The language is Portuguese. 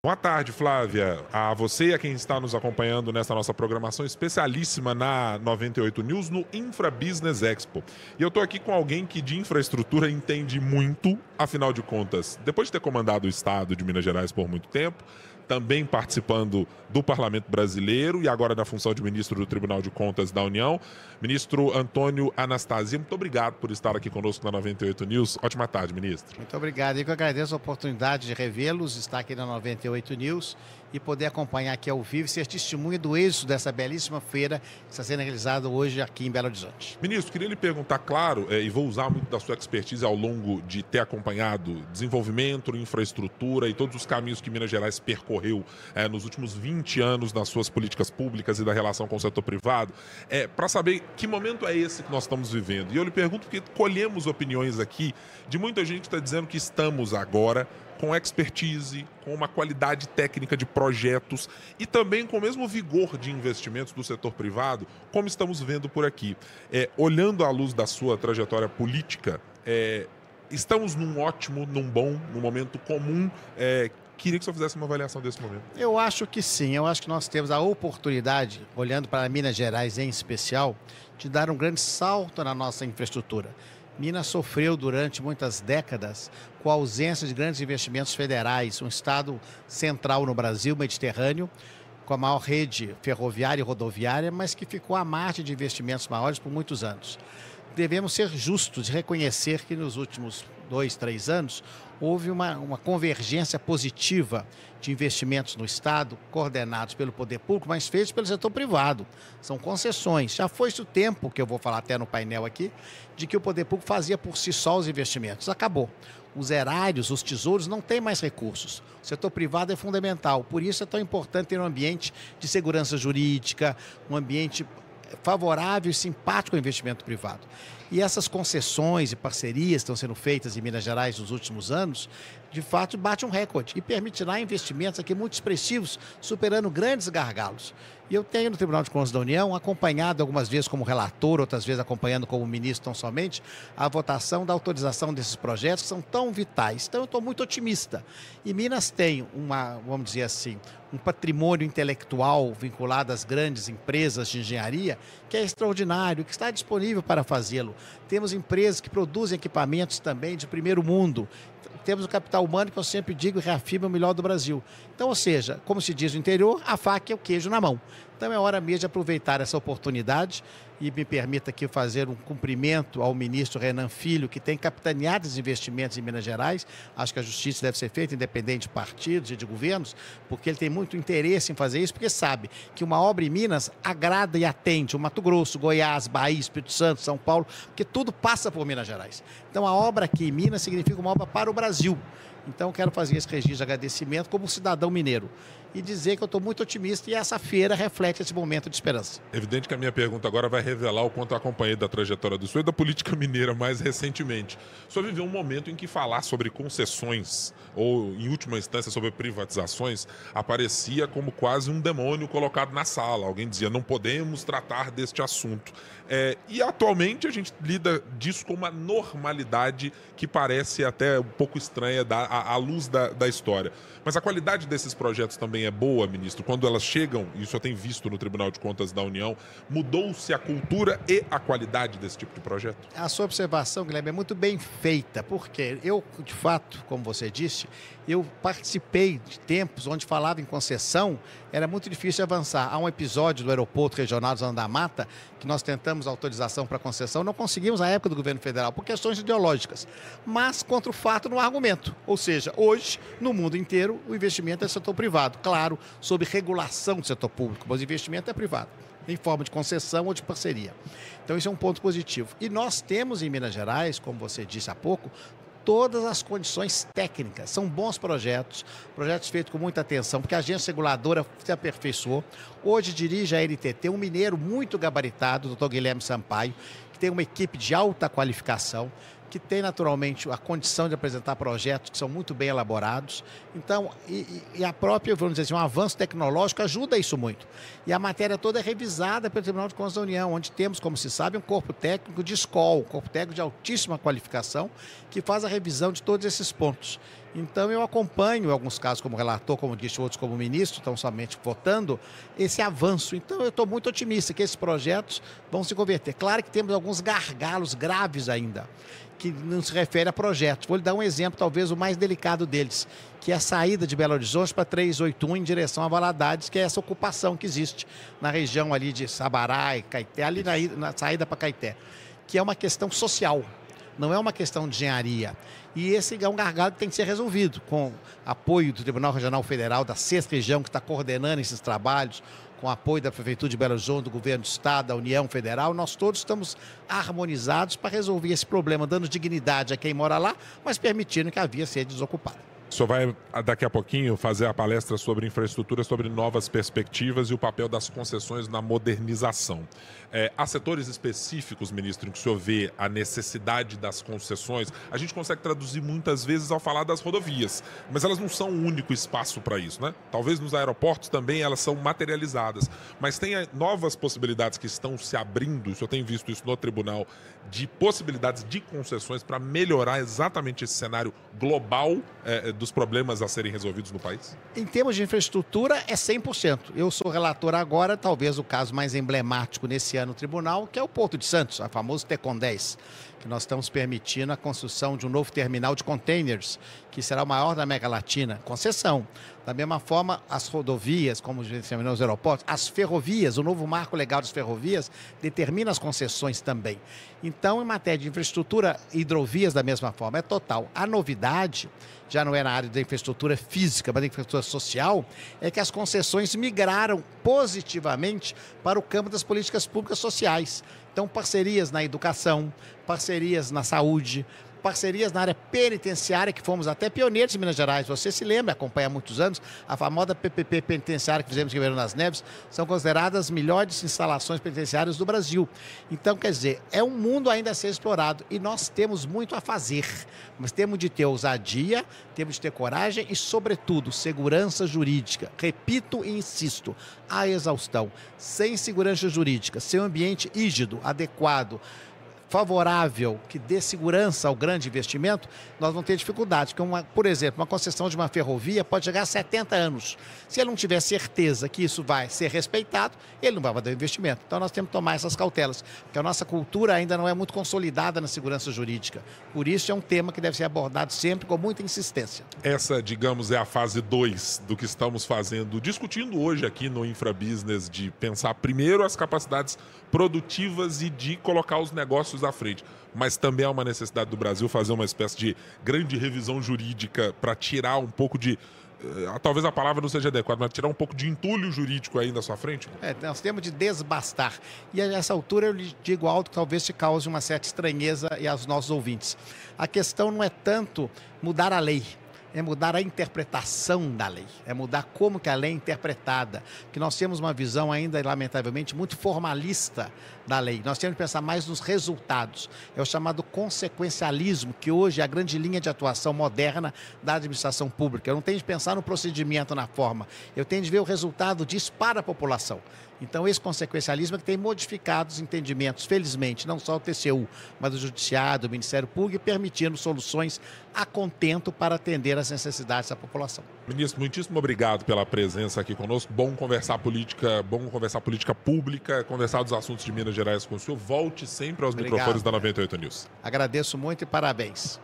Boa tarde, Flávia. A você e a quem está nos acompanhando nessa nossa programação especialíssima na 98 News no Infra Business Expo. E eu estou aqui com alguém que de infraestrutura entende muito, afinal de contas, depois de ter comandado o estado de Minas Gerais por muito tempo, também participando do Parlamento Brasileiro e agora na função de ministro do Tribunal de Contas da União, ministro Antônio Anastasia. Muito obrigado por estar aqui conosco na 98 News. Ótima tarde, ministro. Muito obrigado. Eu agradeço a oportunidade de revê-los, estar aqui na 98 News e poder acompanhar aqui ao vivo e ser testemunha do êxito dessa belíssima feira que está sendo realizada hoje aqui em Belo Horizonte. Ministro, queria lhe perguntar, claro, e vou usar muito da sua expertise ao longo de ter acompanhado desenvolvimento, infraestrutura e todos os caminhos que Minas Gerais percorreu nos últimos 20 anos nas suas políticas públicas e da relação com o setor privado, para saber que momento é esse que nós estamos vivendo. E eu lhe pergunto porque colhemos opiniões aqui de muita gente que está dizendo que estamos agora com expertise, com uma qualidade técnica de projetos e também com o mesmo vigor de investimentos do setor privado, como estamos vendo por aqui. Olhando à luz da sua trajetória política, estamos num ótimo, num bom, num momento comum. Queria que você fizesse uma avaliação desse momento. Eu acho que sim, eu acho que nós temos a oportunidade, olhando para Minas Gerais em especial, de dar um grande salto na nossa infraestrutura. Minas sofreu durante muitas décadas com a ausência de grandes investimentos federais, um estado central no Brasil, mediterrâneo, com a maior rede ferroviária e rodoviária, mas que ficou à margem de investimentos maiores por muitos anos. Devemos ser justos e reconhecer que nos últimos 2, 3 anos houve uma convergência positiva de investimentos no Estado, coordenados pelo poder público, mas feitos pelo setor privado. São concessões. Já foi-se o tempo, que eu vou falar até no painel aqui, de que o poder público fazia por si só os investimentos. Acabou. Os erários, os tesouros não têm mais recursos. O setor privado é fundamental. Por isso é tão importante ter um ambiente de segurança jurídica, um ambiente favorável e simpático ao investimento privado. E essas concessões e parcerias que estão sendo feitas em Minas Gerais nos últimos anos, de fato, bate um recorde e permitirá investimentos aqui muito expressivos, superando grandes gargalos. E eu tenho no Tribunal de Contas da União acompanhado algumas vezes como relator, outras vezes acompanhando como ministro tão somente, a votação da autorização desses projetos que são tão vitais. Então eu estou muito otimista. E Minas tem vamos dizer assim, um patrimônio intelectual vinculado às grandes empresas de engenharia que é extraordinário, que está disponível para fazê-lo. Temos empresas que produzem equipamentos também de primeiro mundo. Temos o capital humano, que eu sempre digo e reafirmo, é o melhor do Brasil. Então, ou seja, como se diz no interior, a faca e o queijo na mão. Então é hora mesmo de aproveitar essa oportunidade e me permita aqui fazer um cumprimento ao ministro Renan Filho, que tem capitaneado os investimentos em Minas Gerais. Acho que a justiça deve ser feita independente de partidos e de governos, porque ele tem muito interesse em fazer isso, porque sabe que uma obra em Minas agrada e atende o Mato Grosso, Goiás, Bahia, Espírito Santo, São Paulo, porque tudo passa por Minas Gerais. Então a obra aqui em Minas significa uma obra para o Brasil. Então, quero fazer esse registro de agradecimento como cidadão mineiro e dizer que eu estou muito otimista e essa feira reflete esse momento de esperança. Evidente que a minha pergunta agora vai revelar o quanto eu acompanhei da trajetória do senhor e da política mineira mais recentemente. O senhor viveu um momento em que falar sobre concessões ou, em última instância, sobre privatizações aparecia como quase um demônio colocado na sala. Alguém dizia, não podemos tratar deste assunto. E atualmente a gente lida disso com uma normalidade que parece até um pouco estranha à luz da história. Mas a qualidade desses projetos também é boa, ministro. Quando elas chegam, e isso eu tenho visto no Tribunal de Contas da União, mudou-se a cultura e a qualidade desse tipo de projeto? A sua observação, Guilherme, é muito bem feita, porque eu, de fato, como você disse, eu participei de tempos onde falava em concessão, era muito difícil avançar. Há um episódio do aeroporto regional de Zona da Mata, que nós tentamos autorização para concessão, não conseguimos na época do governo federal, por questões ideológicas, mas contra o fato no argumento. Ou seja, hoje, no mundo inteiro, o investimento é setor privado. Claro, sob regulação do setor público, mas o investimento é privado, em forma de concessão ou de parceria. Então, isso é um ponto positivo. E nós temos em Minas Gerais, como você disse há pouco, todas as condições técnicas. São bons projetos, projetos feitos com muita atenção, porque a agência reguladora se aperfeiçoou. Hoje dirige a NTT um mineiro muito gabaritado, o Dr. Guilherme Sampaio, que tem uma equipe de alta qualificação, que tem naturalmente a condição de apresentar projetos que são muito bem elaborados. Então, e a própria, vamos dizer assim, um avanço tecnológico ajuda isso muito. E a matéria toda é revisada pelo Tribunal de Contas da União, onde temos, como se sabe, um corpo técnico de escola, um corpo técnico de altíssima qualificação, que faz a revisão de todos esses pontos. Então eu acompanho, em alguns casos como relator, como disse, outros como ministro, estão somente votando, esse avanço. Então eu estou muito otimista que esses projetos vão se converter. Claro que temos alguns gargalos graves ainda, que não se refere a projetos. Vou lhe dar um exemplo, talvez o mais delicado deles, que é a saída de Belo Horizonte para 381 em direção a Valadares, que é essa ocupação que existe na região ali de Sabará e Caeté, ali na saída para Caeté, que é uma questão social, não é uma questão de engenharia. E esse é um gargalo que tem que ser resolvido, com apoio do Tribunal Regional Federal, da 6ª Região, que está coordenando esses trabalhos, com apoio da Prefeitura de Belo Horizonte, do Governo do Estado, da União Federal. Nós todos estamos harmonizados para resolver esse problema, dando dignidade a quem mora lá, mas permitindo que a via seja desocupada. O senhor vai, daqui a pouquinho, fazer a palestra sobre infraestrutura, sobre novas perspectivas e o papel das concessões na modernização. Há setores específicos, ministro, em que o senhor vê a necessidade das concessões? A gente consegue traduzir muitas vezes ao falar das rodovias, mas elas não são o único espaço para isso, né? Talvez nos aeroportos também elas são materializadas, mas tem novas possibilidades que estão se abrindo, o senhor tem visto isso no tribunal, de possibilidades de concessões para melhorar exatamente esse cenário global dos problemas a serem resolvidos no país? Em termos de infraestrutura, é 100%. Eu sou relator agora, talvez o caso mais emblemático nesse ano no tribunal, que é o Porto de Santos, a famosa Tecon 10, que nós estamos permitindo a construção de um novo terminal de containers, que será o maior da América Latina, concessão. Da mesma forma, as rodovias, como mencionamos os aeroportos, as ferrovias, o novo marco legal das ferrovias determina as concessões também. Então, em matéria de infraestrutura, hidrovias da mesma forma, é total. A novidade, já não é na área da infraestrutura física, mas da infraestrutura social, é que as concessões migraram positivamente para o campo das políticas públicas sociais. Então, parcerias na educação, parcerias na saúde, parcerias na área penitenciária, que fomos até pioneiros em Minas Gerais. Você se lembra, acompanha há muitos anos, a famosa PPP penitenciária que fizemos em Ribeirão das Neves, são consideradas as melhores instalações penitenciárias do Brasil. Então, quer dizer, é um mundo ainda a ser explorado e nós temos muito a fazer, mas temos de ter ousadia, temos de ter coragem e, sobretudo, segurança jurídica. Repito e insisto, a exaustão. Sem segurança jurídica, sem um ambiente rígido, adequado, favorável, que dê segurança ao grande investimento, nós vamos ter dificuldades. Porque, por exemplo, uma concessão de uma ferrovia pode chegar a 70 anos. Se ele não tiver certeza que isso vai ser respeitado, ele não vai fazer o investimento. Então nós temos que tomar essas cautelas, porque a nossa cultura ainda não é muito consolidada na segurança jurídica. Por isso é um tema que deve ser abordado sempre com muita insistência. Essa, digamos, é a fase 2 do que estamos fazendo, discutindo hoje aqui no Infrabusiness, de pensar primeiro as capacidades produtivas e de colocar os negócios à frente. Mas também há uma necessidade do Brasil fazer uma espécie de grande revisão jurídica para tirar um pouco de... talvez a palavra não seja adequada, mas tirar um pouco de entulho jurídico aí na sua frente? Nós temos de desbastar. E a essa altura eu lhe digo algo que talvez te cause uma certa estranheza e aos nossos ouvintes. A questão não é tanto mudar a lei, é mudar a interpretação da lei, é mudar como que a lei é interpretada, que nós temos uma visão ainda, lamentavelmente, muito formalista da lei. Nós temos que pensar mais nos resultados. É o chamado consequencialismo, que hoje é a grande linha de atuação moderna da administração pública. Eu não tenho de pensar no procedimento, na forma. Eu tenho de ver o resultado disso para a população. Então, esse consequencialismo é que tem modificado os entendimentos, felizmente, não só o TCU, mas o Judiciário, o Ministério Público, permitindo soluções a contento para atender às necessidades da população. Ministro, muitíssimo obrigado pela presença aqui conosco. Bom conversar política pública, conversar dos assuntos de Minas Gerais com o senhor. Volte sempre aos microfones da 98 News. Agradeço muito e parabéns.